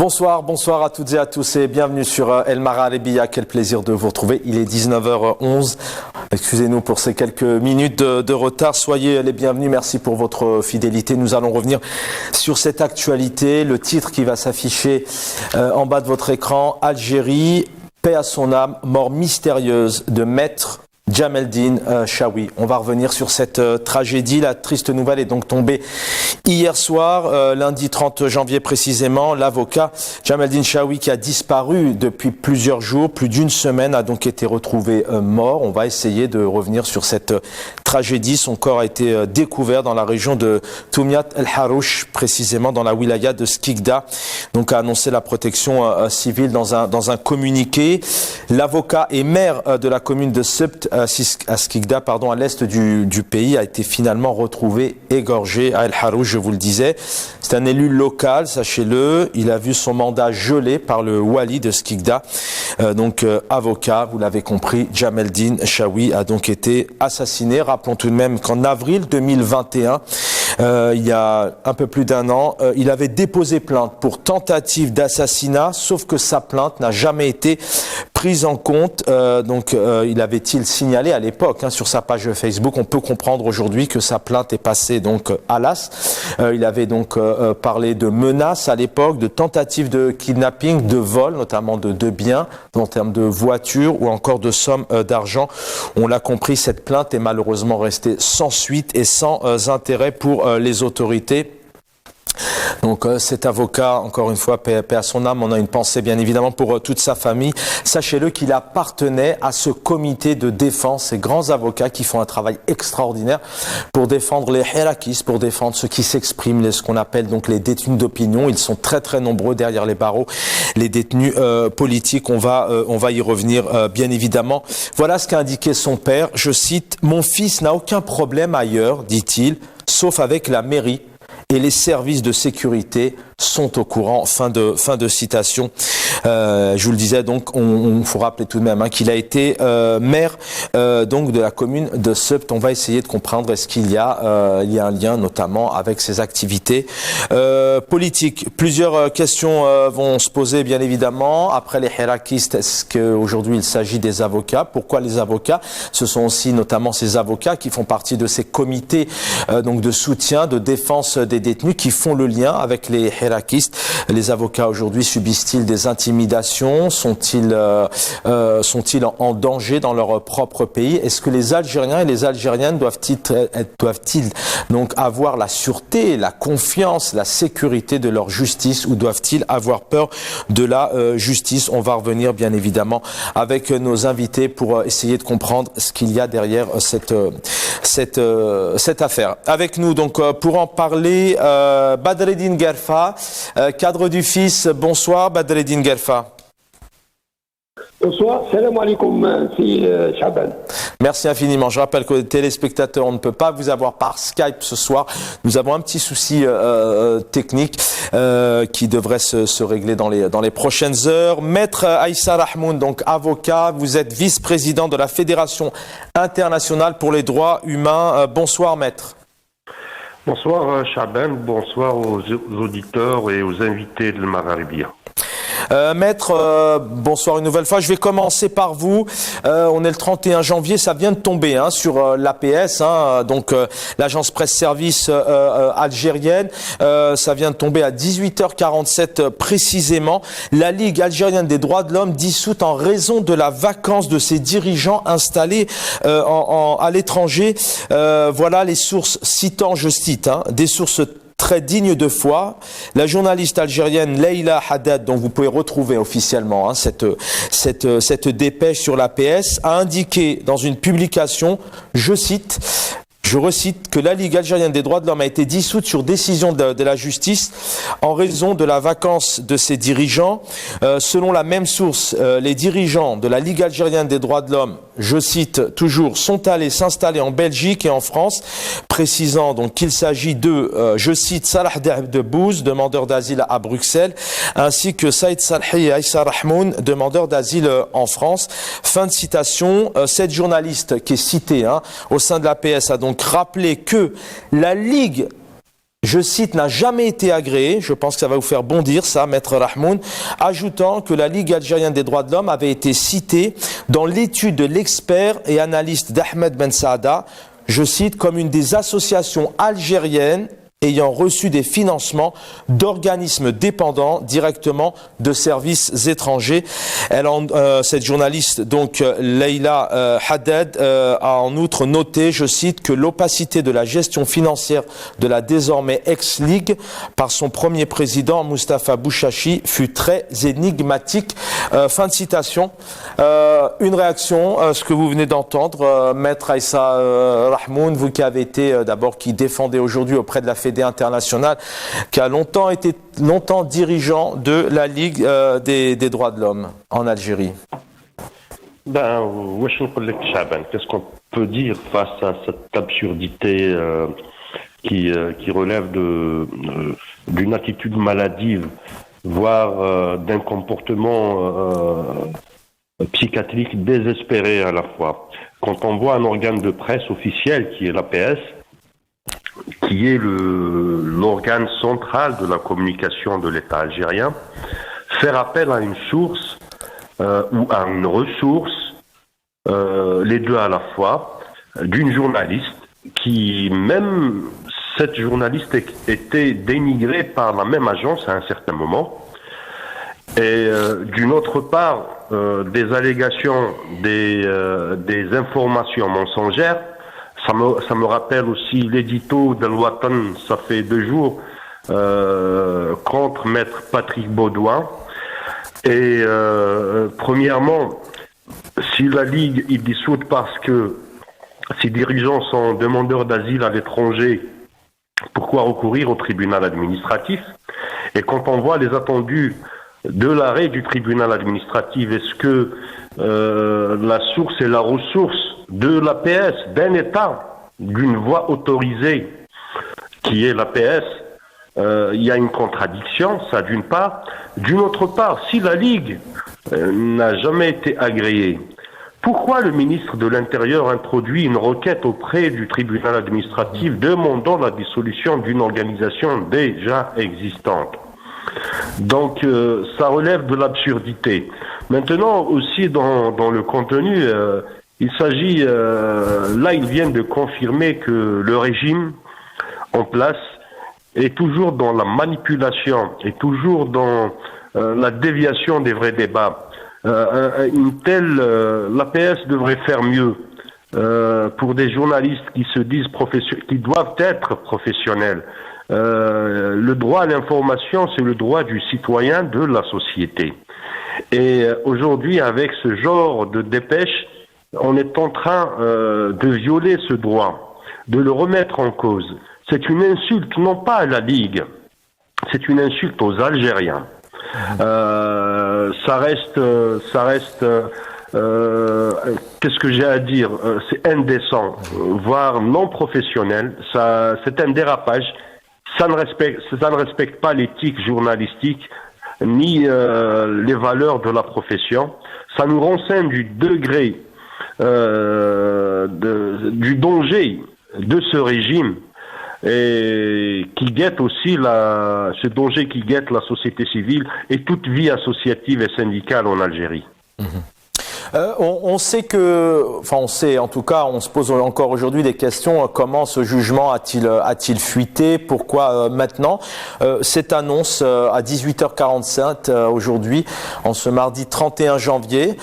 Bonsoir à toutes et à tous et bienvenue sur El Marharibiya. Quel plaisir de vous retrouver. Il est 19h11. Excusez-nous pour ces quelques minutes de retard. Soyez les bienvenus. Merci pour votre fidélité. Nous allons revenir sur cette actualité. Le titre qui va s'afficher en bas de votre écran. Algérie, paix à son âme, mort mystérieuse de maître Djemeldine Chaoui. On va revenir sur cette tragédie. La triste nouvelle est donc tombée hier soir, lundi 30 janvier précisément. L'avocat Djemeldine Chaoui, qui a disparu depuis plusieurs jours, plus d'une semaine, a donc été retrouvé mort. On va essayer de revenir sur cette tragédie. Son corps a été découvert dans la région de Toumiat El Harouch, précisément dans la wilaya de Skikda. Donc a annoncé la protection civile dans un communiqué. L'avocat et maire de la commune de Sept à Skikda, à l'est du pays, a été finalement retrouvé égorgé à El Harouch, je vous le disais. C'est un élu local, sachez-le. Il a vu son mandat gelé par le wali de Skikda. Avocat, vous l'avez compris, Djemeldine Chaoui a donc été assassiné. Rappelons tout de même qu'en avril 2021, il y a un peu plus d'un an, il avait déposé plainte pour tentative d'assassinat, sauf que sa plainte n'a jamais été prise en compte. Il avait-il signalé à l'époque sur sa page Facebook. On peut comprendre aujourd'hui que sa plainte est passée donc à l'as. Il avait donc parlé de menaces à l'époque, de tentatives de kidnapping, de vol, notamment de biens, en termes de voitures ou encore de sommes d'argent. On l'a compris, cette plainte est malheureusement restée sans suite et sans intérêt pour les autorités. Donc cet avocat, encore une fois, paix à son âme, on a une pensée bien évidemment pour toute sa famille. Sachez-le qu'il appartenait à ce comité de défense, ces grands avocats qui font un travail extraordinaire pour défendre les hirakistes, pour défendre ceux qui s'expriment, ce qu'on appelle donc les détenus d'opinion. Ils sont très très nombreux derrière les barreaux, les détenus politiques. On va y revenir bien évidemment. Voilà ce qu'a indiqué son père. Je cite: « Mon fils n'a aucun problème ailleurs, dit-il, sauf avec la mairie. Et les services de sécurité sont au courant. » Fin de citation. Je vous le disais, donc, on faut rappeler tout de même qu'il a été maire donc de la commune de Sept. On va essayer de comprendre est-ce qu'il y a un lien notamment avec ses activités politiques. Plusieurs questions vont se poser bien évidemment. Après les hirakistes, est-ce qu'aujourd'hui il s'agit des avocats? Pourquoi les avocats? Ce sont aussi notamment ces avocats qui font partie de ces comités donc de soutien, de défense des détenus, qui font le lien avec les hirakistes. Les avocats aujourd'hui subissent-ils des intimidations? Sont-ils en danger dans leur propre pays? Est-ce que les Algériens et les Algériennes doivent-ils donc avoir la sûreté, la confiance, la sécurité de leur justice, ou doivent-ils avoir peur de la justice? On va revenir bien évidemment avec nos invités pour essayer de comprendre ce qu'il y a derrière cette affaire. Avec nous donc pour en parler, Badreddine Guerfa, cadre du FIS. Bonsoir Badreddine Guerfa. Bonsoir, salam alaikum, c'est Chaban. Merci infiniment. Je rappelle que les téléspectateurs, on ne peut pas vous avoir par Skype ce soir. Nous avons un petit souci technique qui devrait se régler dans les prochaines heures. Maître Aïssa Rahmoun, donc avocat, vous êtes vice-président de la Fédération internationale pour les droits humains. Bonsoir maître. Bonsoir Chaban, bonsoir aux auditeurs et aux invités de Marharibiya. Maître, bonsoir une nouvelle fois. Je vais commencer par vous. On est le 31 janvier, ça vient de tomber sur l'APS, donc l'agence presse-service algérienne. Ça vient de tomber à 18h47 précisément. La Ligue algérienne des droits de l'homme dissoute en raison de la vacance de ses dirigeants installés à l'étranger. Voilà les sources citant, je cite, des sources très digne de foi. La journaliste algérienne Leïla Haddad, dont vous pouvez retrouver officiellement cette dépêche sur l'APS, a indiqué dans une publication, je recite, que la Ligue algérienne des droits de l'homme a été dissoute sur décision de la justice en raison de la vacance de ses dirigeants. Selon la même source, les dirigeants de la Ligue algérienne des droits de l'homme, je cite toujours, sont allés s'installer en Belgique et en France, précisant donc qu'il s'agit de, je cite, Salah Debbouz, demandeur d'asile à Bruxelles, ainsi que Saïd Salhi et Aïssa Rahmoun, demandeur d'asile en France. Fin de citation. Cette journaliste qui est citée au sein de l'APS a donc rappelé que la Ligue je cite, n'a jamais été agréé. Je pense que ça va vous faire bondir, ça, Maître Rahmoun, ajoutant que la Ligue algérienne des droits de l'homme avait été citée dans l'étude de l'expert et analyste d'Ahmed Ben Saada, je cite, comme une des associations algériennes ayant reçu des financements d'organismes dépendants directement de services étrangers. Cette journaliste, donc Leïla Haddad, a en outre noté, je cite, que l'opacité de la gestion financière de la désormais ex-Ligue par son premier président, Moustapha Bouchachi, fut très énigmatique. Fin de citation. Une réaction, ce que vous venez d'entendre, Maître Aïssa Rahmoun, vous qui avez été d'abord, qui défendez aujourd'hui auprès de la Fédération internationale, qui a longtemps dirigeant de la Ligue des droits de l'homme en Algérie. Qu'est-ce qu'on peut dire face à cette absurdité qui relève d'une attitude maladive, voire d'un comportement psychiatrique désespéré à la fois. Quand on voit un organe de presse officiel qui est l'APS, qui est l'organe central de la communication de l'État algérien, faire appel à une source ou à une ressource, les deux à la fois, d'une journaliste qui, même cette journaliste était dénigrée par la même agence à un certain moment, et d'une autre part, des allégations, des informations mensongères. Ça me rappelle aussi l'édito de Watan, ça fait 2 jours, contre Maître Patrick Baudouin. Et premièrement, si la Ligue est dissoute parce que ses dirigeants sont demandeurs d'asile à l'étranger, pourquoi recourir au tribunal administratif? Et quand on voit les attendus de l'arrêt du tribunal administratif, est-ce que la source et la ressource de l'APS, d'un État, d'une voie autorisée, qui est l'APS, il y a une contradiction, ça d'une part. D'une autre part, si la Ligue n'a jamais été agréée, pourquoi le ministre de l'Intérieur introduit une requête auprès du tribunal administratif demandant la dissolution d'une organisation déjà existante? Donc ça relève de l'absurdité. Maintenant aussi dans le contenu, il s'agit, là ils viennent de confirmer que le régime en place est toujours dans la manipulation, est toujours dans la déviation des vrais débats. L'APS devrait faire mieux pour des journalistes qui se disent qui doivent être professionnels. Le droit à l'information, c'est le droit du citoyen de la société. Et aujourd'hui, avec ce genre de dépêche, on est en train de violer ce droit, de le remettre en cause. C'est une insulte, non pas à la Ligue, c'est une insulte aux Algériens. Ça reste qu'est-ce que j'ai à dire? C'est indécent, voire non professionnel. C'est un dérapage. Ça ne respecte pas l'éthique journalistique ni les valeurs de la profession. Ça nous renseigne du degré du danger de ce régime et qui guette aussi ce danger qui guette la société civile et toute vie associative et syndicale en Algérie. On sait en tout cas, on se pose encore aujourd'hui des questions. Comment ce jugement a-t-il fuité? Pourquoi maintenant? Cette annonce à 18h47 aujourd'hui, en ce mardi 31 janvier,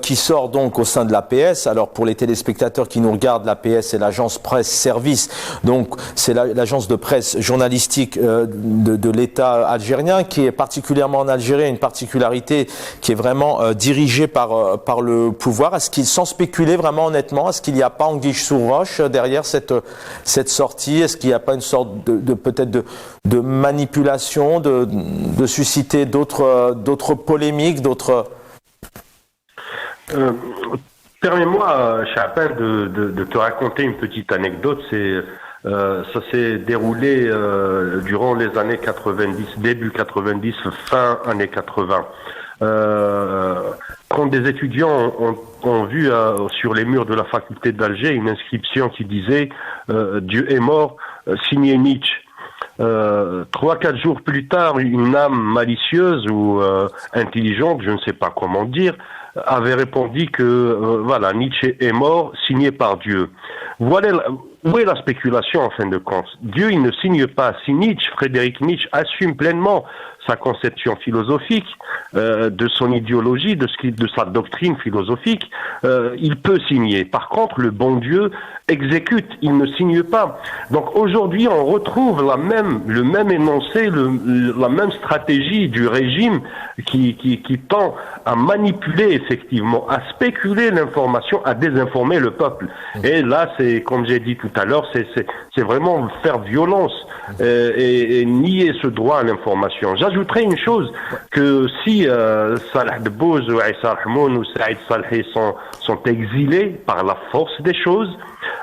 qui sort donc au sein de l'APS. Alors pour les téléspectateurs qui nous regardent, l'APS c'est l'agence presse service, donc c'est l'agence de presse journalistique de l'État algérien, qui est particulièrement en Algérie, une particularité qui est vraiment dirigée par le pouvoir. Est-ce qu'il, sans spéculer vraiment honnêtement, est-ce qu'il n'y a pas anguille sous roche derrière cette sortie? Est-ce qu'il n'y a pas une sorte peut-être de manipulation, de susciter d'autres polémiques, Permets-moi, Chapin, de te raconter une petite anecdote. Ça s'est déroulé durant les années 90, début 90, fin années 80. Quand des étudiants ont vu sur les murs de la faculté d'Alger une inscription qui disait Dieu est mort, signé Nietzsche. 3-4 jours plus tard, une âme malicieuse ou intelligente, je ne sais pas comment dire, avait répondu que voilà, Nietzsche est mort, signé par Dieu. Voilà où est la spéculation en fin de compte. Dieu, il ne signe pas. Si Nietzsche, Frédéric Nietzsche, assume pleinement sa conception philosophique, de son idéologie, de sa doctrine philosophique, il peut signer. Par contre, le bon Dieu exécute, il ne signe pas. Donc aujourd'hui, on retrouve le même énoncé, la même stratégie du régime qui tend à manipuler effectivement, à spéculer l'information, à désinformer le peuple. Et là, c'est comme j'ai dit tout à l'heure, c'est vraiment faire violence et nier ce droit à l'information. J'ajouterais une chose, que si Salah Dbouz ou Issa Rahmoun ou Saïd Salhi sont exilés par la force des choses,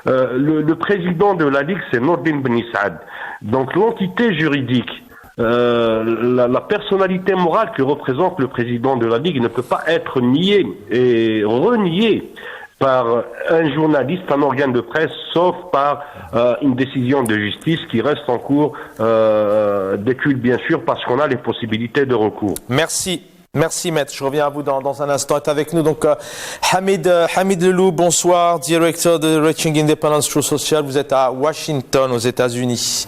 le président de la Ligue, c'est Nordin Ben Saad. Donc l'entité juridique, la personnalité morale que représente le président de la Ligue ne peut pas être niée et reniée par un journaliste, un organe de presse, sauf par une décision de justice qui reste en cours d'étude, bien sûr, parce qu'on a les possibilités de recours. Merci. Merci Maître, je reviens à vous dans un instant. Est avec nous donc Hamid Lelou, bonsoir, directeur de Reaching Independence True Social. Vous êtes à Washington, aux États-Unis.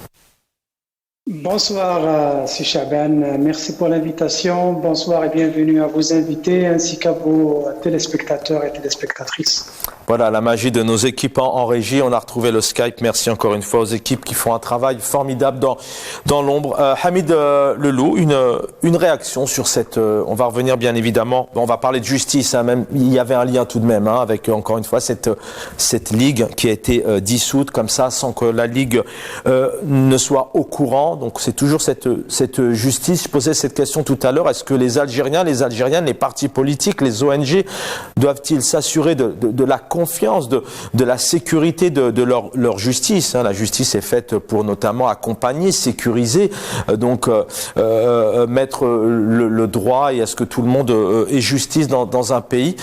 Bonsoir, c'est Chaban. Merci pour l'invitation. Bonsoir et bienvenue à vos invités ainsi qu'à vos téléspectateurs et téléspectatrices. Voilà, la magie de nos équipes en régie. On a retrouvé le Skype. Merci encore une fois aux équipes qui font un travail formidable dans l'ombre. Hamid Lelou, une réaction sur cette... on va revenir bien évidemment. On va parler de justice. Même, il y avait un lien tout de même avec, encore une fois, cette ligue qui a été dissoute comme ça sans que la ligue ne soit au courant. Donc c'est toujours cette justice. Je posais cette question tout à l'heure. Est-ce que les Algériens, les Algériennes, les partis politiques, les ONG doivent-ils s'assurer de la confiance, de la sécurité de leur justice. La justice est faite pour notamment accompagner, sécuriser, mettre le droit et est-ce que tout le monde ait justice dans un pays.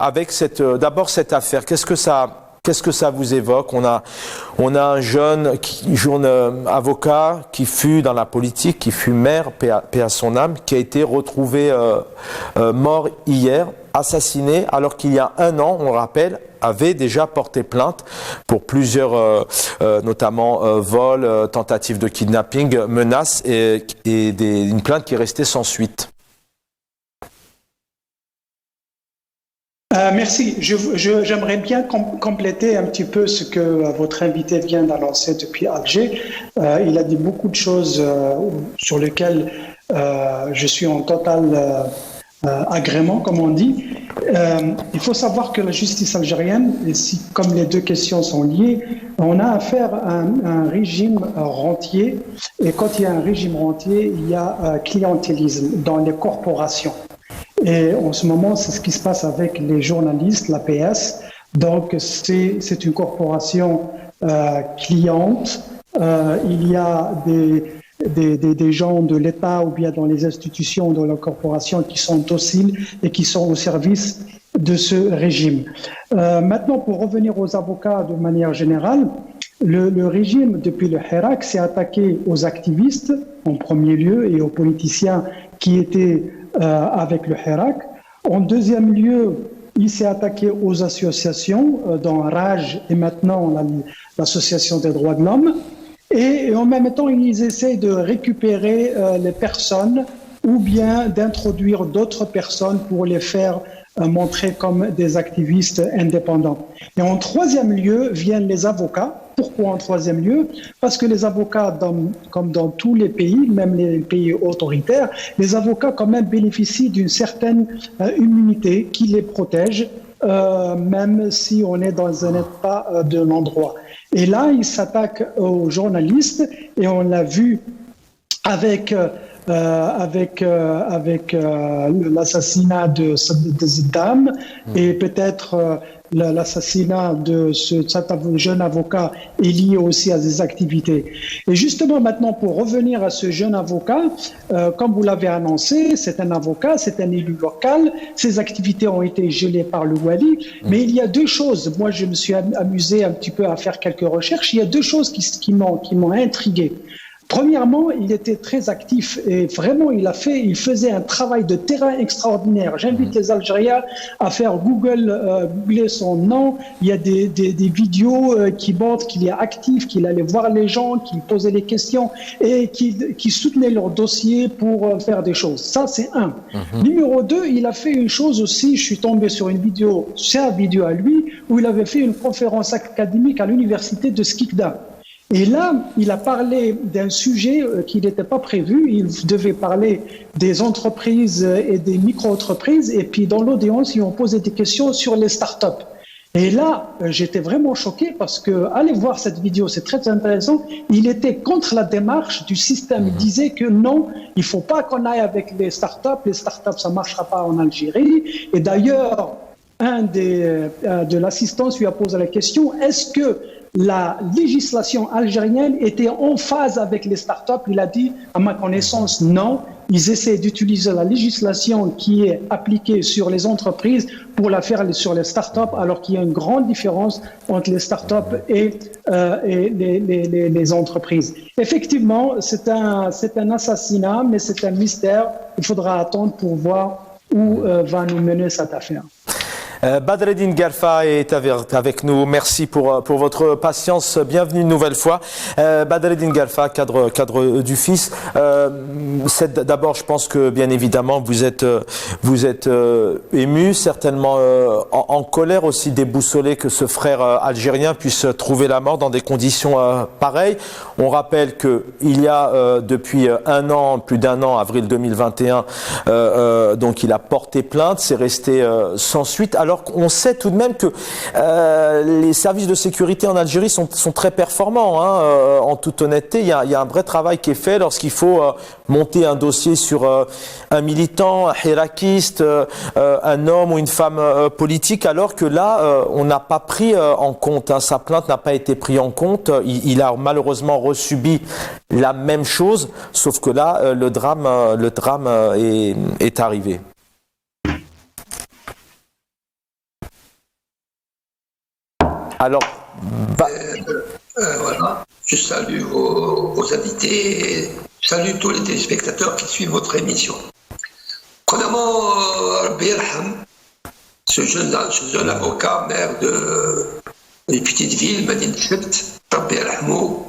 Avec d'abord cette affaire, qu'est-ce que ça vous évoque? On a un jeune avocat qui fut dans la politique, qui fut maire, paix à son âme, qui a été retrouvé mort hier, assassiné, alors qu'il y a 1 an, on le rappelle, avait déjà porté plainte pour plusieurs, notamment vols, tentatives de kidnapping, menaces et une plainte qui est restée sans suite. Merci. J'aimerais bien compléter un petit peu ce que votre invité vient d'annoncer depuis Alger. Il a dit beaucoup de choses sur lesquelles je suis en total agrément, comme on dit. Il faut savoir que la justice algérienne, comme les deux questions sont liées, on a affaire à un régime rentier. Et quand il y a un régime rentier, il y a clientélisme dans les corporations. Et en ce moment, c'est ce qui se passe avec les journalistes, la PS. Donc, c'est une corporation cliente. Il y a des gens de l'État ou bien dans les institutions de la corporation qui sont dociles et qui sont au service de ce régime. Maintenant, pour revenir aux avocats de manière générale, le régime, depuis le Hirak, s'est attaqué aux activistes en premier lieu et aux politiciens qui étaient avec le Hirak. En deuxième lieu, il s'est attaqué aux associations, dont RAJ et maintenant l'Association des droits de l'homme. Et en même temps, ils essaient de récupérer les personnes ou bien d'introduire d'autres personnes pour les faire montrer comme des activistes indépendants. Et en troisième lieu viennent les avocats. Pourquoi en troisième lieu? Parce que les avocats, comme dans tous les pays, même les pays autoritaires, les avocats quand même bénéficient d'une certaine immunité qui les protège, même si on est dans un état de non-droit. Et là, ils s'attaquent aux journalistes et on l'a vu avec l'assassinat de Ziddam et peut-être l'assassinat de cet jeune avocat est lié aussi à des activités. Et justement maintenant, pour revenir à ce jeune avocat, comme vous l'avez annoncé, c'est un avocat, c'est un élu local, ses activités ont été gelées par le Wali, mais il y a deux choses, moi je me suis amusé un petit peu à faire quelques recherches, il y a deux choses qui m'ont intrigué. Premièrement, il était très actif et vraiment, il faisait un travail de terrain extraordinaire. J'invite les Algériens à faire googler son nom. Il y a des vidéos qui montrent qu'il est actif, qu'il allait voir les gens, qu'il posait des questions et qu'il soutenait leur dossier pour faire des choses. Ça, c'est un. Numéro 2, il a fait une chose aussi. Je suis tombé sur une vidéo, sa vidéo à lui, où il avait fait une conférence académique à l'université de Skikda. Et là, il a parlé d'un sujet qui n'était pas prévu. Il devait parler des entreprises et des micro-entreprises. Et puis, dans l'audience, ils ont posé des questions sur les startups. Et là, j'étais vraiment choqué parce que, allez voir cette vidéo, c'est très intéressant. Il était contre la démarche du système. Il disait que non, il faut pas qu'on aille avec les startups. Les startups, ça marchera pas en Algérie. Et d'ailleurs, de l'assistance lui a posé la question, est-ce que la législation algérienne était en phase avec les startups? Il a dit, à ma connaissance, non. Ils essaient d'utiliser la législation qui est appliquée sur les entreprises pour la faire sur les startups, alors qu'il y a une grande différence entre les startups et les entreprises. Effectivement, c'est un assassinat, mais c'est un mystère. Il faudra attendre pour voir où va nous mener cette affaire. Badreddine Galfa est avec nous. Merci pour votre patience. Bienvenue une nouvelle fois. Badreddine Galfa, cadre du FIS. D'abord, je pense que bien évidemment vous êtes ému, certainement en colère aussi, déboussolé que ce frère algérien puisse trouver la mort dans des conditions pareilles. On rappelle que il y a depuis un an, plus d'un an, avril 2021, donc il a porté plainte, c'est resté sans suite. Alors qu'on sait tout de même que les services de sécurité en Algérie sont très performants. En toute honnêteté, il y a un vrai travail qui est fait lorsqu'il faut monter un dossier sur un militant, un hirakiste, un homme ou une femme politique, alors que là, on n'a pas pris en compte. Sa plainte n'a pas été prise en compte. Il a malheureusement resubi la même chose, sauf que là, le drame est arrivé. Alors, voilà. Je salue vos invités et je salue tous les téléspectateurs qui suivent votre émission. Premièrement, Rabbi Yarham, ce jeune avocat, maire d'une petite ville, Madine Sebt, Rabbi Yarhamou,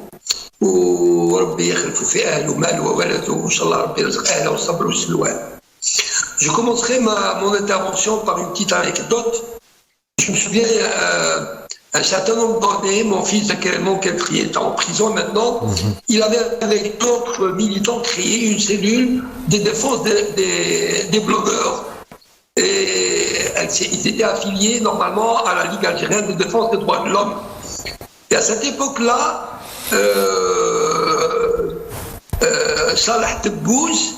ou Rabbi Yakhlifou fi ahlu mal wa waladou, Inch'Allah Rabbi yarzuq ahla wa sabr wa silwan. Je commencerai mon intervention par une petite anecdote. Je me souviens, un certain nombre d'années, mon fils Zakarian Kelfri est en prison maintenant. Il avait, avec d'autres militants, créé une cellule de défense des blogueurs. Et ils étaient affiliés normalement à la Ligue algérienne de défense des droits de l'homme. Et à cette époque-là, Salah Debbouz,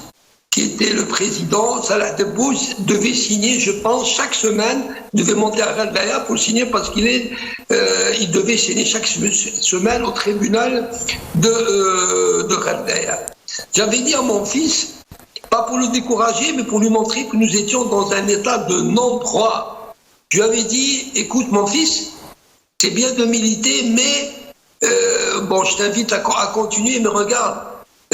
qui était le président, Salah Debbouz devait signer, je pense, chaque semaine, devait monter à Ghaldaya pour signer parce il devait signer chaque semaine au tribunal de Ghaldaya. J'avais dit à mon fils, pas pour le décourager, mais pour lui montrer que nous étions dans un état de non-droit. Je lui avais dit, écoute mon fils, c'est bien de militer, mais je t'invite à continuer, mais regarde,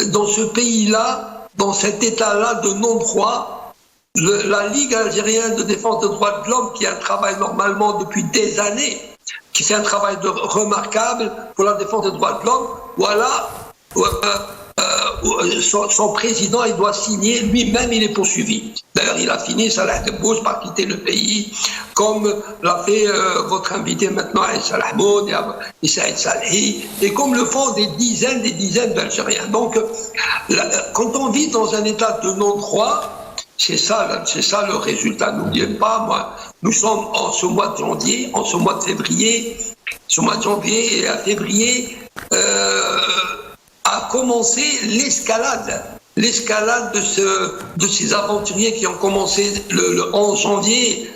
dans ce pays-là, dans cet état-là de non-droit, la Ligue algérienne de défense des droits de l'homme, qui a un travail normalement depuis des années, qui fait un travail remarquable pour la défense des droits de l'homme, voilà, son président, il doit signer, lui-même il est poursuivi. D'ailleurs, il a fini, Salah Debbouz, par quitter le pays, comme l'a fait votre invité maintenant, Salah Moud et Saïd Salhi, et comme le font des dizaines d'Algériens. Donc, quand on vit dans un état de non-droit, c'est ça le résultat. N'oubliez pas, nous sommes en ce mois de janvier, en ce mois de février, et à février, a commencé l'escalade de ces aventuriers qui ont commencé le 11 janvier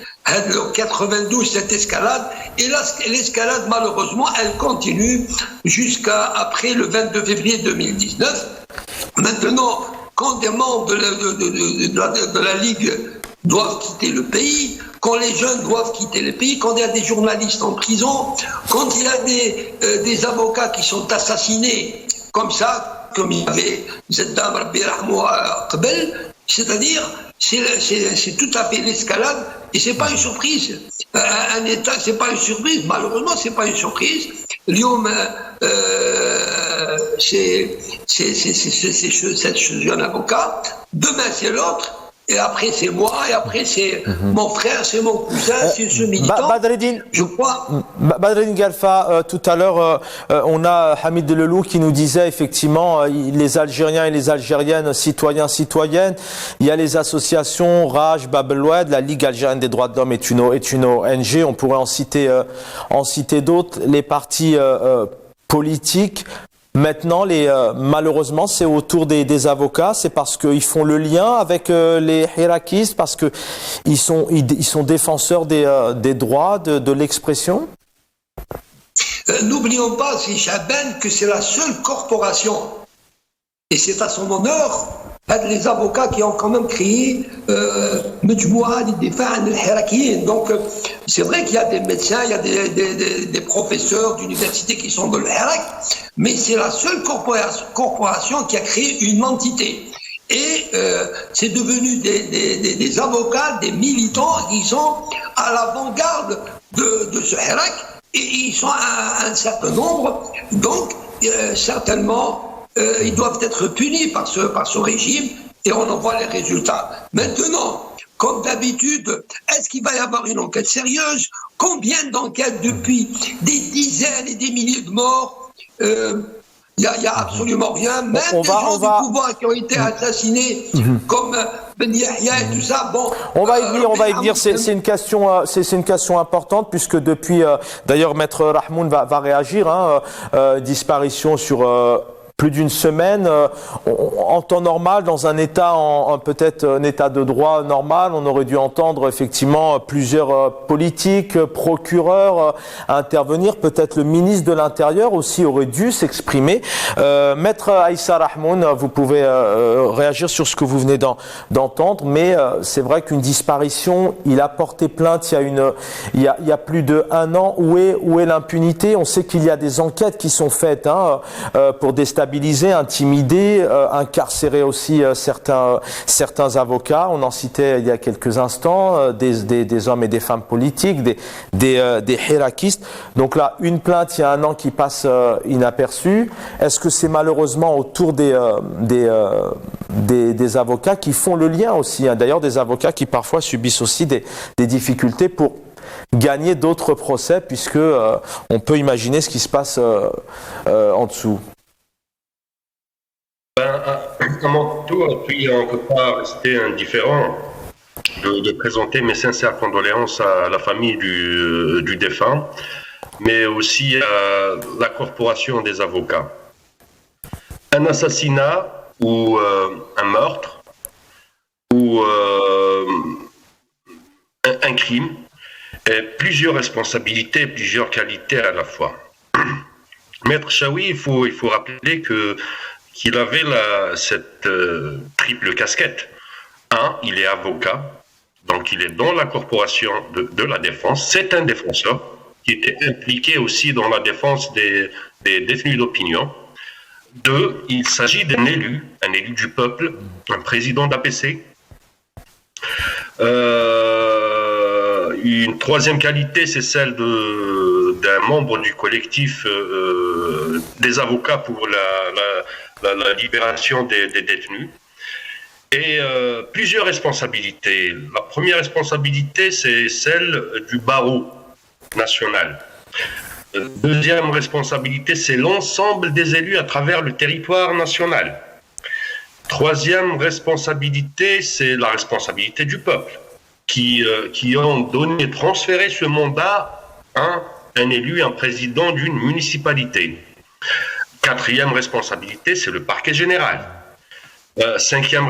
92, cette escalade. Et l'escalade, malheureusement, elle continue jusqu'à après le 22 février 2019. Maintenant, quand des membres de la Ligue doivent quitter le pays, quand les jeunes doivent quitter le pays, quand il y a des journalistes en prison, quand il y a des avocats qui sont assassinés, comme ça, comme il y avait Zeddam Rabbi Rahmou Qbel, c'est-à-dire c'est tout à fait l'escalade et c'est pas une surprise. Un État, c'est pas une surprise. Malheureusement, c'est pas une surprise. L'homme, c'est ce jeune avocat. Demain, c'est l'autre. Et après, c'est moi, et après, c'est mon frère, c'est mon cousin, c'est ce militant. Badreddine, je crois. Badreddine Galfa, tout à l'heure, on a Hamid Delelou qui nous disait effectivement les Algériens et les Algériennes, citoyens, citoyennes. Il y a les associations Raj, Bab el Oued, la Ligue algérienne des droits de l'homme est une ONG. On pourrait en citer d'autres. Les partis politiques. Maintenant, malheureusement, c'est autour des avocats. C'est parce qu'ils font le lien avec les hirakistes, parce que ils sont défenseurs des droits de l'expression. N'oublions pas, c'est Chaban, que c'est la seule corporation, et c'est à son honneur, les avocats qui ont quand même créé Mejmoua Difa an al-Hirakiyin. Donc, c'est vrai qu'il y a des médecins, il y a des professeurs d'université qui sont dans le Hirak, mais c'est la seule corporation qui a créé une entité. Et c'est devenu des avocats, des militants qui sont à l'avant-garde de ce Hirak, et ils sont un certain nombre, donc certainement ils doivent être punis par ce régime, et on en voit les résultats. Maintenant, comme d'habitude, est-ce qu'il va y avoir une enquête sérieuse? Combien d'enquêtes depuis des dizaines et des milliers de morts? Il y a absolument rien. Même des gens du pouvoir qui ont été assassinés, comme Ben Yahya et tout ça. Bon, on va y venir. C'est une question importante, puisque depuis, d'ailleurs, Maître Rahmoun va réagir. Disparition sur plus d'une semaine, en temps normal, dans un état, peut-être un état de droit normal, on aurait dû entendre effectivement plusieurs politiques, procureurs intervenir. Peut-être le ministre de l'Intérieur aussi aurait dû s'exprimer. Maître Aïssa Rahmoun, vous pouvez réagir sur ce que vous venez d'entendre, mais c'est vrai qu'une disparition, il a porté plainte il y a plus d'1 an. Où est l'impunité? On sait qu'il y a des enquêtes qui sont faites pour déstabiliser, intimider, incarcérer aussi certains avocats. On en citait il y a quelques instants des hommes et des femmes politiques, des hirakistes. Donc là, une plainte il y a 1 an qui passe inaperçue. Est-ce que c'est malheureusement autour des avocats qui font le lien aussi, D'ailleurs, des avocats qui parfois subissent aussi des difficultés pour gagner d'autres procès, puisque on peut imaginer ce qui se passe en dessous. À mon tour, puis on ne peut pas rester indifférent de présenter mes sincères condoléances à la famille du défunt, mais aussi à la corporation des avocats. Un assassinat ou un meurtre ou un crime, et plusieurs responsabilités, plusieurs qualités à la fois. Maître Chaoui, il faut rappeler qu'il avait cette triple casquette. Il est avocat, donc il est dans la corporation de la défense. C'est un défenseur qui était impliqué aussi dans la défense des détenus d'opinion. 2, il s'agit d'un élu du peuple, un président d'APC. Une troisième qualité, c'est celle d'un membre du collectif des avocats pour la libération des détenus. Et plusieurs responsabilités. La première responsabilité, c'est celle du barreau national. Deuxième responsabilité, c'est l'ensemble des élus à travers le territoire national. Troisième responsabilité, c'est la responsabilité du peuple, qui ont transféré ce mandat à un élu, un président d'une municipalité. Quatrième responsabilité, c'est le parquet général. Cinquième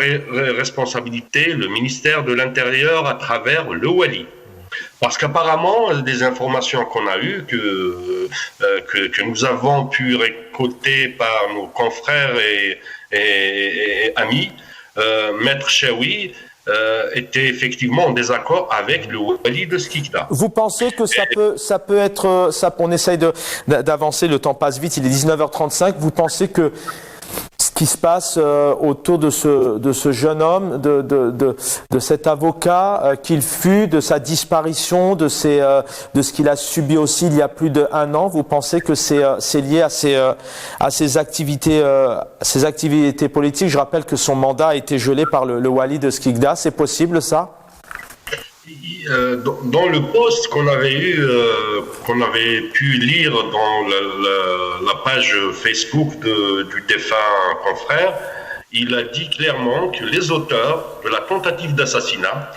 responsabilité, le ministère de l'Intérieur à travers le Wali. Parce qu'apparemment, des informations qu'on a eues, que nous avons pu récolter par nos confrères et amis, Maître Chaoui était effectivement en désaccord avec le Wali de Skikda. Vous pensez que ça peut être, on essaye d'avancer, le temps passe vite, il est 19h35, vous pensez que ce qui se passe autour de ce jeune homme, de cet avocat qu'il fut, de sa disparition, de ce qu'il a subi aussi il y a plus d'1 an. Vous pensez que c'est lié à ses activités politiques? Je rappelle que son mandat a été gelé par le wali de Skikda. C'est possible ça? Dans le post qu'on avait pu lire dans la page Facebook du défunt confrère, il a dit clairement que les auteurs de la tentative d'assassinat,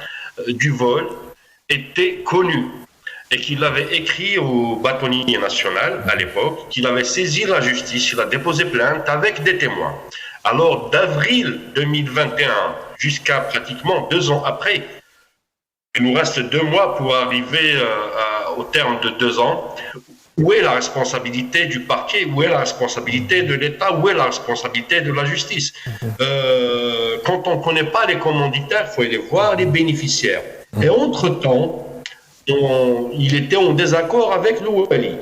du vol, étaient connus et qu'il avait écrit au bâtonnier national à l'époque qu'il avait saisi la justice, il a déposé plainte avec des témoins. Alors d'avril 2021 jusqu'à pratiquement 2 ans après, il nous reste 2 mois pour arriver au terme de 2 ans. Où est la responsabilité du parquet? Où est la responsabilité de l'État? Où est la responsabilité de la justice? Quand on ne connaît pas les commanditaires, il faut aller voir les bénéficiaires. Et entre-temps, il était en désaccord avec le wali.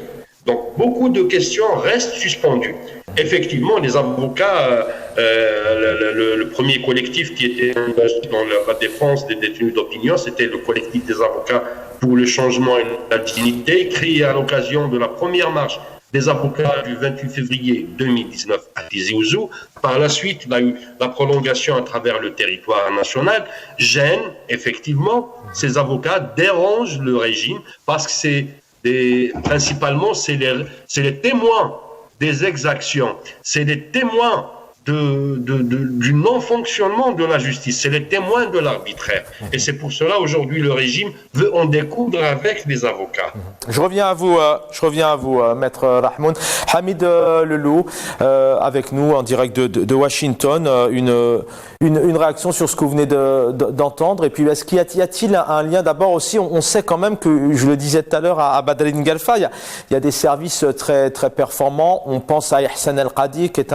Donc, beaucoup de questions restent suspendues. Effectivement, les avocats, le premier collectif qui était engagé dans la défense des détenus d'opinion, c'était le collectif des avocats pour le changement et la dignité, créé à l'occasion de la première marche des avocats du 28 février 2019 à Tizi Ouzou. Par la suite, il y a eu la prolongation à travers le territoire national. Gêne, effectivement, ces avocats dérangent le régime parce que principalement, c'est les témoins des exactions, c'est les témoins du non-fonctionnement de la justice, c'est les témoins de l'arbitraire. Et c'est pour cela aujourd'hui le régime veut en découdre avec les avocats. Je reviens à vous, Maître Rahmoun. Hamid Lelou, avec nous en direct de Washington, une réaction sur ce que vous venez d'entendre. Et puis, est-ce qu'il y a-t-il un lien? D'abord aussi, on sait quand même que, je le disais tout à l'heure à Badreddine Guelfa, il y a des services très, très performants. On pense à Ihsan El-Qadi, qui est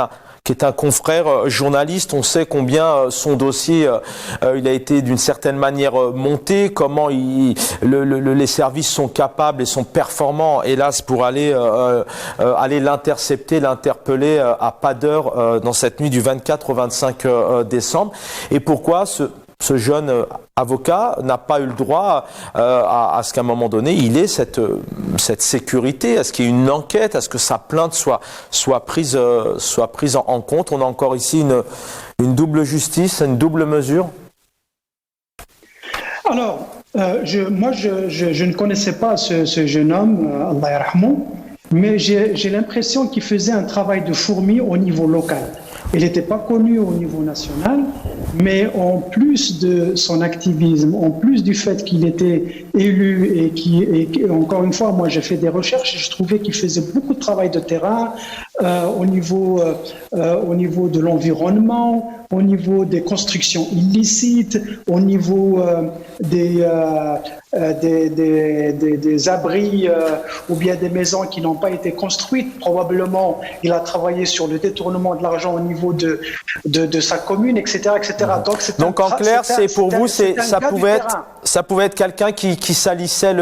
un confrère journaliste. On sait combien son dossier il a été d'une certaine manière monté, comment les services sont capables et sont performants, hélas, pour aller l'intercepter, l'interpeller à pas d'heure dans cette nuit du 24 au 25 décembre. Et pourquoi ce jeune avocat n'a pas eu le droit à ce qu'à un moment donné, il ait cette sécurité, à ce qu'il y ait une enquête, à ce que sa plainte soit prise en compte. On a encore ici une double justice, une double mesure. Alors, je ne connaissais pas ce jeune homme, Allah yarhamou, mais j'ai l'impression qu'il faisait un travail de fourmi au niveau local. Il n'était pas connu au niveau national, mais en plus de son activisme, en plus du fait qu'il était élu et encore une fois, moi j'ai fait des recherches et je trouvais qu'il faisait beaucoup de travail de terrain au niveau de l'environnement, au niveau des constructions illicites, au niveau des abris ou bien des maisons qui n'ont pas été construites. Probablement, il a travaillé sur le détournement de l'argent au niveau de sa commune, etc. etc. Donc en clair, ça pouvait être quelqu'un qui salissait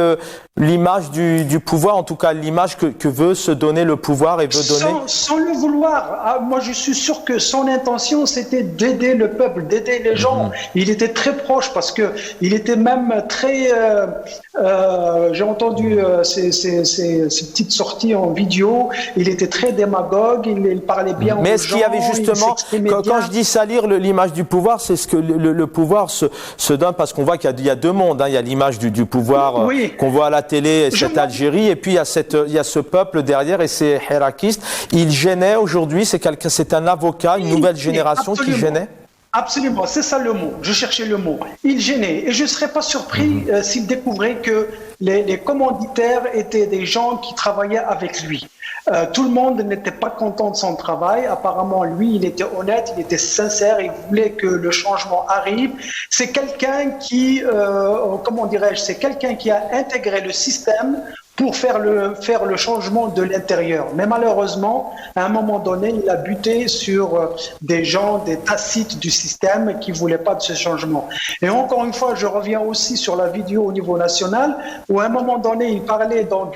l'image du pouvoir, en tout cas l'image que veut se donner le pouvoir et veut donner. Sans le vouloir. Moi, je suis sûr que son intention, c'était d'aider le peuple, d'aider les gens. Il était très proche parce que il était même très. J'ai entendu ces petites sorties en vidéo. Il était très démagogue. Il parlait bien aux gens. Mais est-ce qu'il y avait justement, quand je dis salir l'image du pouvoir, c'est ce que le pouvoir se donne, parce qu'on voit qu'il y a 2 mondes. Il y a l'image du pouvoir qu'on voit à la télé, cette Algérie, et puis il y a ce peuple derrière et ces hirakistes. Il gênait aujourd'hui, c'est un avocat, une nouvelle génération qui gênait. Absolument, c'est ça le mot. Je cherchais le mot. Il gênait. Et je ne serais pas surpris s'il découvrait que les commanditaires étaient des gens qui travaillaient avec lui. Tout le monde n'était pas content de son travail. Apparemment, lui, il était honnête, il était sincère, il voulait que le changement arrive. C'est quelqu'un qui, c'est quelqu'un qui a intégré le système pour faire le changement de l'intérieur. Mais malheureusement, à un moment donné, il a buté sur des gens, des tacites du système qui ne voulaient pas de ce changement. Et encore une fois, je reviens aussi sur la vidéo au niveau national, où à un moment donné, il parlait donc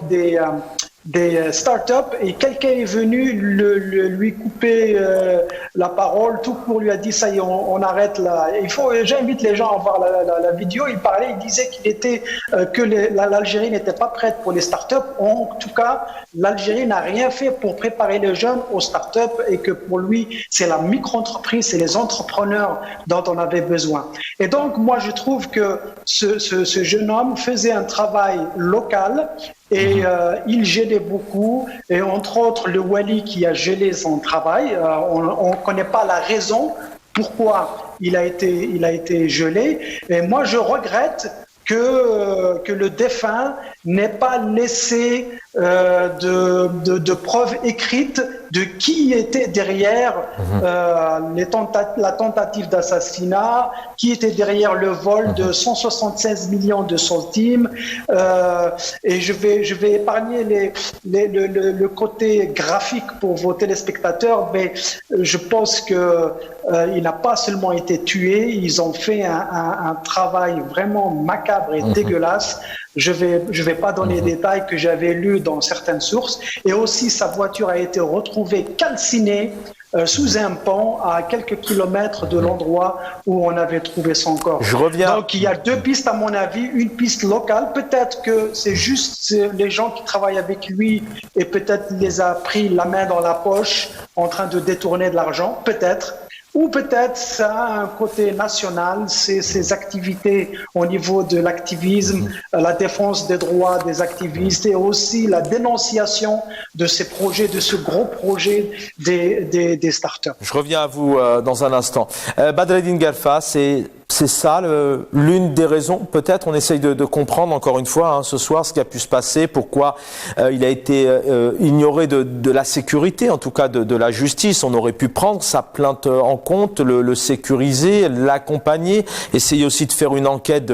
des startups et quelqu'un est venu lui couper la parole, tout court lui a dit ça y est, on arrête là. J'invite les gens à voir la vidéo. Il parlait, il disait qu'il était que l'Algérie n'était pas prête pour les startups. En tout cas, l'Algérie n'a rien fait pour préparer les jeunes aux startups et que pour lui, c'est la micro-entreprise, c'est les entrepreneurs dont on avait besoin. Et donc, moi, je trouve que ce jeune homme faisait un travail local et il gelait beaucoup. Et entre autres, le Wali qui a gelé son travail, on ne connaît pas la raison pourquoi il a été gelé. Et moi, je regrette que le défunt n'ait pas laissé de preuves écrites de qui était derrière la tentative d'assassinat, qui était derrière le vol de 176 millions de centimes. Et je vais épargner le côté graphique pour vos téléspectateurs, mais je pense que il n'a pas seulement été tué, ils ont fait un travail vraiment macabre et dégueulasse. Je vais pas donner les détails que j'avais lus dans certaines sources. Et aussi, sa voiture a été retrouvée calcinée sous un pont à quelques kilomètres de l'endroit où on avait trouvé son corps. Donc il y a deux pistes à mon avis, une piste locale, peut-être que c'est juste les gens qui travaillent avec lui et peut-être il les a pris la main dans la poche en train de détourner de l'argent, peut-être. Ou peut-être ça a un côté national, ces activités au niveau de l'activisme, la défense des droits des activistes et aussi la dénonciation de ces projets, de ce gros projet des startups. Je reviens à vous dans un instant. Badreddine Guelfa, c'est ça l'une des raisons, peut-être, on essaye de comprendre encore une fois ce soir ce qui a pu se passer, pourquoi il a été ignoré de la sécurité, en tout cas de la justice. On aurait pu prendre sa plainte en compte, le sécuriser, l'accompagner, essayer aussi de faire une enquête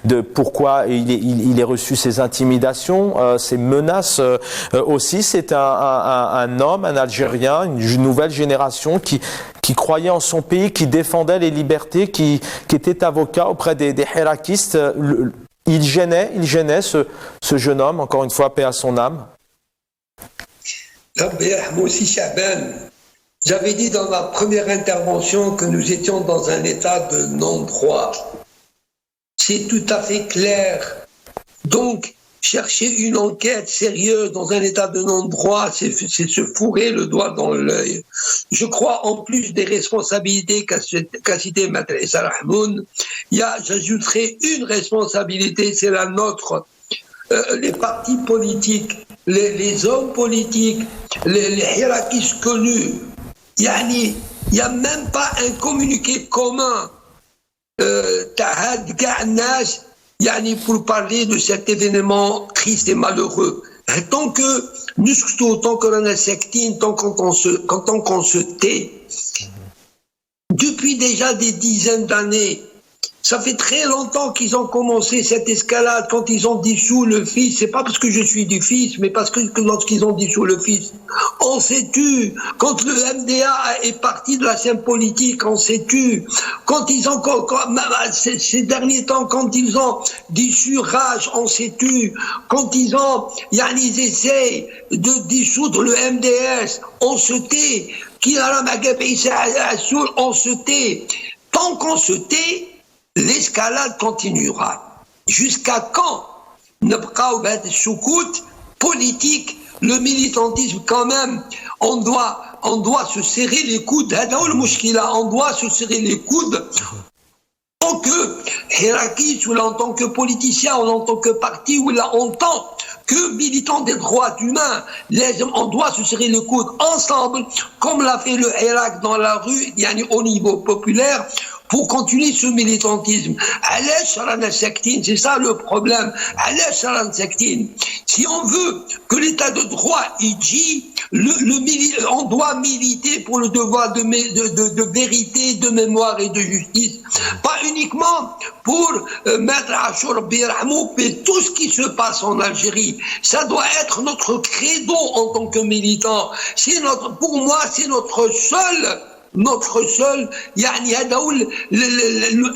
de pourquoi il ait reçu ces intimidations, ces menaces aussi. C'est un homme, un Algérien, une nouvelle génération qui croyait en son pays, qui défendait les libertés, qui était avocat auprès des hirakistes. Il gênait ce jeune homme, encore une fois, paix à son âme. Moi aussi, Chaban, j'avais dit dans ma première intervention que nous étions dans un état de non-droit. C'est tout à fait clair. Donc, chercher une enquête sérieuse dans un état de non-droit, c'est se fourrer le doigt dans l'œil. Je crois, en plus des responsabilités qu'a cité Maître Issa Rahmoun, j'ajouterai une responsabilité, c'est la nôtre. Les partis politiques, les hommes politiques, les hiérarchistes connus, il n'y a même pas un communiqué commun. Pour parler de cet événement triste et malheureux. Tant que l'on a sectine, tant qu'on se tait, depuis déjà des dizaines d'années, ça fait très longtemps qu'ils ont commencé cette escalade. Quand ils ont dissous le fils, c'est pas parce que je suis du fils, mais parce que lorsqu'ils ont dissous le fils, on s'est tu. Quand le MDA est parti de la scène politique, on s'est tu. Quand ils ont, ces derniers temps, quand ils ont dissous Raj, on s'est tu. Quand ils essayent de dissoudre le MDS, on se tait. On se tait. Tant qu'on se tait, l'escalade continuera. Jusqu'à quand politique, le militantisme quand même, on doit se serrer les coudes. On doit se serrer les coudes en tant que hiérarchiste, ou en tant que politicien, ou en tant que parti, ou en tant que militant des droits humains. On doit se serrer les coudes ensemble, comme l'a fait le Hirak dans la rue, au niveau populaire, pour continuer ce militantisme. C'est ça le problème. Si on veut que l'état de droit il dit, on doit militer pour le devoir de vérité, de mémoire et de justice. Pas uniquement pour mettre à Achour Birahmou, mais tout ce qui se passe en Algérie. Ça doit être notre credo en tant que militant. Pour moi, c'est notre seul notre seul يعني هذا هو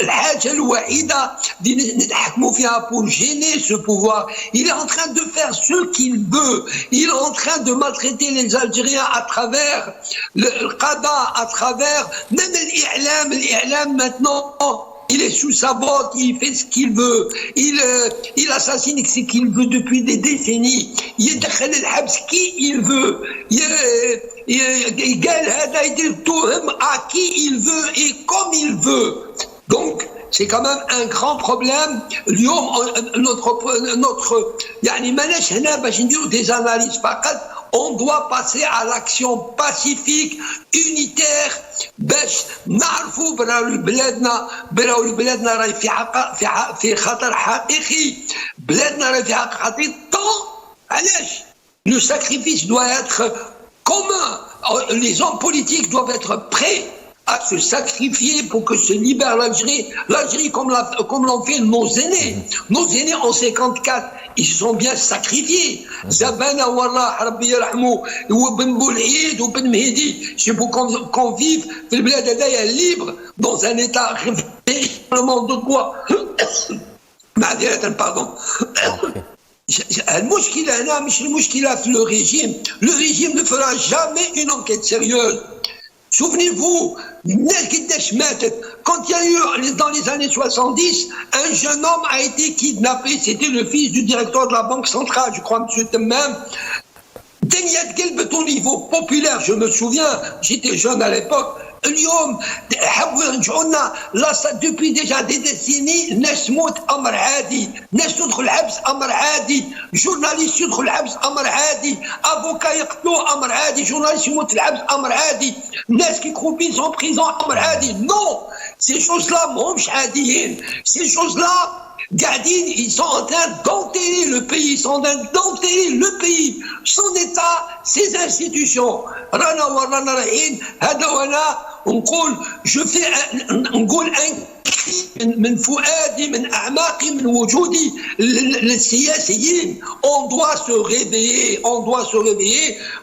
الحاجة الوحيدة اللي نتحكموا فيها pour gêner ce pouvoir. Il est en train de faire ce qu'il veut. Il est en train de maltraiter les Algériens à travers le qada, à travers même l'I'lam maintenant. Il est sous sa botte, il fait ce qu'il veut, il assassine ce qu'il veut depuis des décennies. Il يدخل الحبس qui il veut. قال هذا يدير التهم à qui il veut et comme il veut. Donc c'est quand même un grand problème. اليوم notre يعني ماناش هنا باش نديروا des analyses فقط. On doit passer à l'action pacifique, unitaire, باش نعرفوا براو بلادنا راهي في خطر حقيقي. بلادنا راهي في خطر حقيقي. علاش؟ Le sacrifice doit être commun. Les hommes politiques doivent être prêts à se sacrifier pour que se libère l'Algérie. L'Algérie comme l'ont fait nos aînés. Nos aînés en 54, ils se sont bien sacrifiés. Zabana Wallah, Rabbi Yarhamou, Ben Boulhid ou Ben Mehdi, c'est pour qu'on vive le bled libre, dans un état véritablement de quoi. Pardon. المشكلة هنا مش المشكلة في le régime ne fera jamais une enquête sérieuse. Souvenez-vous, quand il y a eu, dans les années 70, un jeune homme a été kidnappé, c'était le fils du directeur de la Banque centrale, je crois, M. Temmem. Deniat Gelbet au niveau populaire, je me souviens, j'étais jeune à l'époque. اليوم حبوا يرجعونا depuis déjà des décennies ناس تموت امر عادي ناس تدخل الحبس امر عادي جورناليست يدخل الحبس امر عادي افوكا يقتلوه امر عادي جورناليست يموت في الحبس امر عادي ناس كي كروبين سون بريزون امر عادي نو سي شوز لا ماهمش عاديين سي شوز لا قاعدين ils sont en train d'enterrer le pays, ils sont en train d'enterrer le pays, son état, ses institutions. رانا ورانا رايحين هذا وانا نقول جو في نقول من فؤادي من اعماقي من وجودي للسياسيين. On doit se réveiller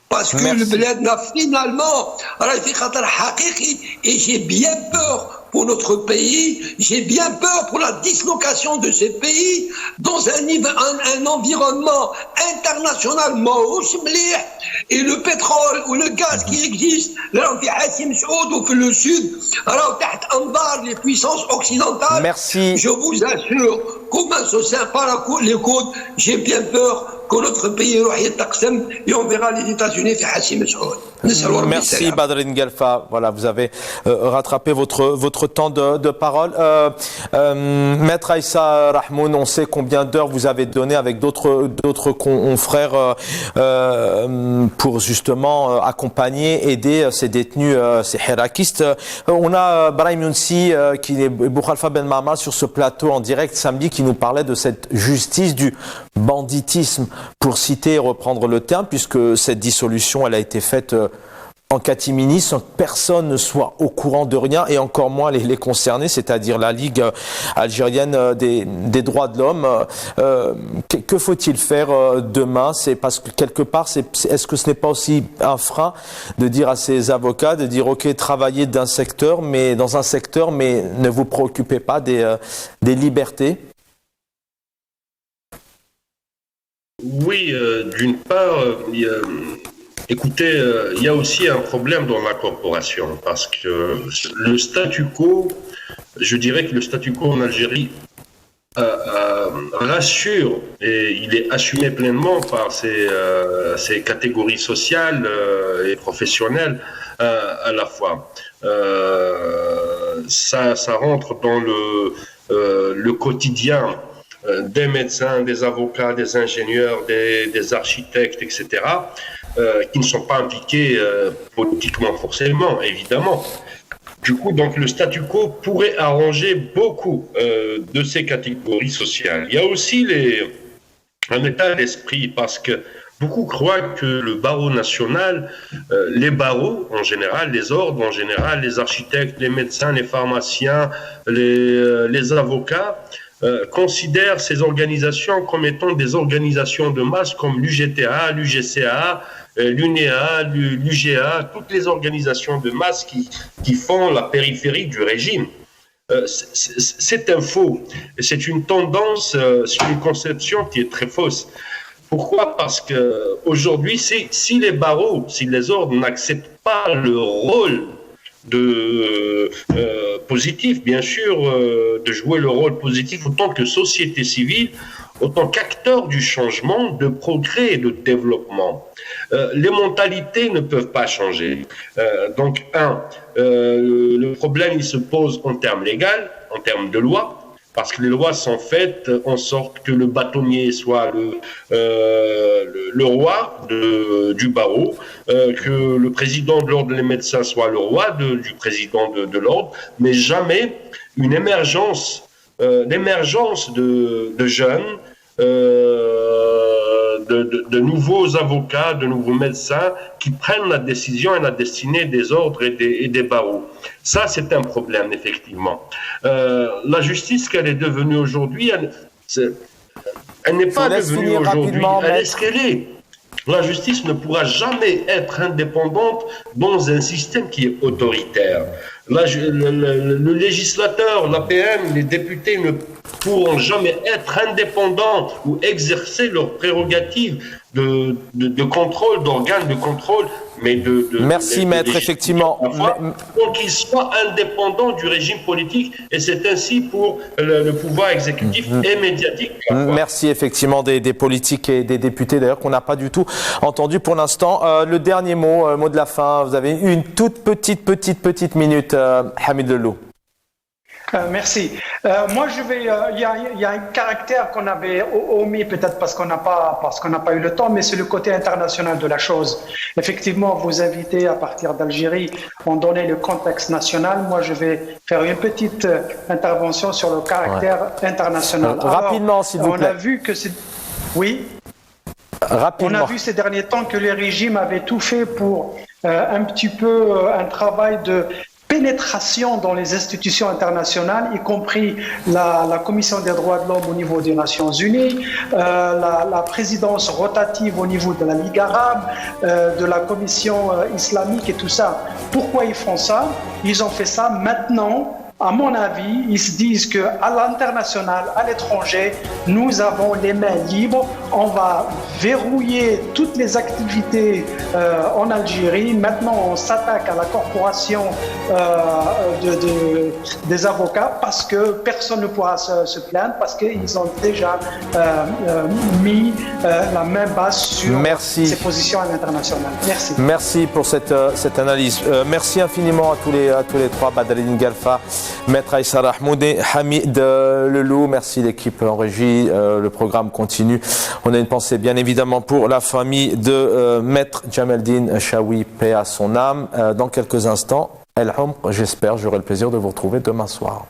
parce que بلادنا finalement راهي في خطر حقيقي et j'ai bien peur pour notre pays, j'ai bien peur pour la dislocation de ces pays dans un environnement international ماهوش مليح. Et le pétrole ou le gaz qui existe, là في حاسم سعود وفي le sud, راهو تحت انظار les puissances occidentales. Merci. Je vous assure, comme un se par les côtes, j'ai bien peur que notre pays يروح يتقسم et on verra les États-Unis في حاسم سعود. Merci Badrine Guelfa. Voilà, vous avez rattrapé votre temps de parole. Maître Aïssa Rahmoun, on sait combien d'heures vous avez donné avec d'autres confrères pour justement accompagner, aider ces détenus, ces hirakistes. On a Brahim Younsi qui est Boukhalifa Ben Mahmal sur ce plateau en direct samedi qui nous parlait de cette justice du banditisme, pour citer et reprendre le terme, puisque cette dissolution elle a été faite en catimini sans que personne ne soit au courant de rien et encore moins les concernés, c'est-à-dire la Ligue algérienne des droits de l'homme. Que faut-il faire demain? C'est parce que quelque part, est-ce que ce n'est pas aussi un frein de dire à ces avocats, de dire ok, travaillez dans un secteur, mais ne vous préoccupez pas des libertés? Oui, d'une part, écoutez, il y a aussi un problème dans la corporation parce que le statu quo, je dirais que le statu quo en Algérie rassure et il est assumé pleinement par ces catégories sociales et professionnelles à la fois. Ça rentre dans le quotidien des médecins, des avocats, des ingénieurs, des architectes, etc., qui ne sont pas impliqués politiquement forcément, évidemment. Du coup, donc, le statu quo pourrait arranger beaucoup de ces catégories sociales. Il y a aussi un état d'esprit, parce que beaucoup croient que le barreau national, les barreaux en général, les ordres en général, les architectes, les médecins, les pharmaciens, les avocats, considère ces organisations comme étant des organisations de masse comme l'UGTA, l'UGCA, l'UNEA, l'UGA, toutes les organisations de masse qui font la périphérie du régime. C'est un faux. C'est une tendance, c'est une conception qui est très fausse. Pourquoi? Parce que aujourd'hui, si les barreaux, si les ordres n'acceptent pas le rôle positif, bien sûr, de jouer le rôle positif autant que société civile, autant qu'acteur du changement, de progrès et de développement. Les mentalités ne peuvent pas changer. Donc, le problème, il se pose en termes légaux, en termes de loi, parce que les lois sont faites en sorte que le bâtonnier soit le roi du barreau, que le président de l'ordre des médecins soit le roi du président de l'ordre, mais jamais une émergence de jeunes, de nouveaux avocats, de nouveaux médecins qui prennent la décision et la destinée des ordres et des barreaux. Ça, c'est un problème, effectivement. La justice qu'elle est devenue aujourd'hui, elle n'est pas devenue aujourd'hui, elle est ce qu'elle est. La justice ne pourra jamais être indépendante dans un système qui est autoritaire. Le législateur, l'APM, les députés ne pourront jamais être indépendants ou exercer leurs prérogatives de contrôle, d'organes de contrôle, mais Merci, maître, effectivement. Donc, qu'ils soient indépendants du régime politique, et c'est ainsi pour le pouvoir exécutif et médiatique. Merci, effectivement, des politiques et des députés, d'ailleurs, qu'on n'a pas du tout entendu pour l'instant. Le dernier mot de la fin, vous avez une toute petite minute, Hamid Lelou. Merci. Moi, il y a un caractère qu'on avait omis, peut-être parce qu'on n'a pas eu le temps, mais c'est le côté international de la chose. Effectivement, vos invités à partir d'Algérie ont donné le contexte national. Moi, je vais faire une petite intervention sur le caractère international. Rapidement, s'il vous plaît. On a vu que c'est... Oui. Rapidement. On a vu ces derniers temps que les régimes avaient tout fait pour un petit peu un travail de pénétration dans les institutions internationales, y compris la Commission des droits de l'homme au niveau des Nations Unies, la présidence rotative au niveau de la Ligue arabe, de la Commission islamique et tout ça. Pourquoi ils font ça? Ils ont fait ça maintenant. À mon avis, ils se disent qu'à l'international, à l'étranger, nous avons les mains libres. On va verrouiller toutes les activités en Algérie. Maintenant, on s'attaque à la corporation des avocats parce que personne ne pourra se plaindre, parce qu'ils ont déjà mis la main basse sur ces positions à l'international. Merci. Merci pour cette analyse. Merci infiniment à tous les trois, Badreddine Guelfa, Maître Aïssa Rahmoudi, Hamid Lelou, merci l'équipe en régie, le programme continue. On a une pensée bien évidemment pour la famille de Maître Jamaldine Chaoui, paix à son âme. Dans quelques instants, El Humq, j'espère, j'aurai le plaisir de vous retrouver demain soir.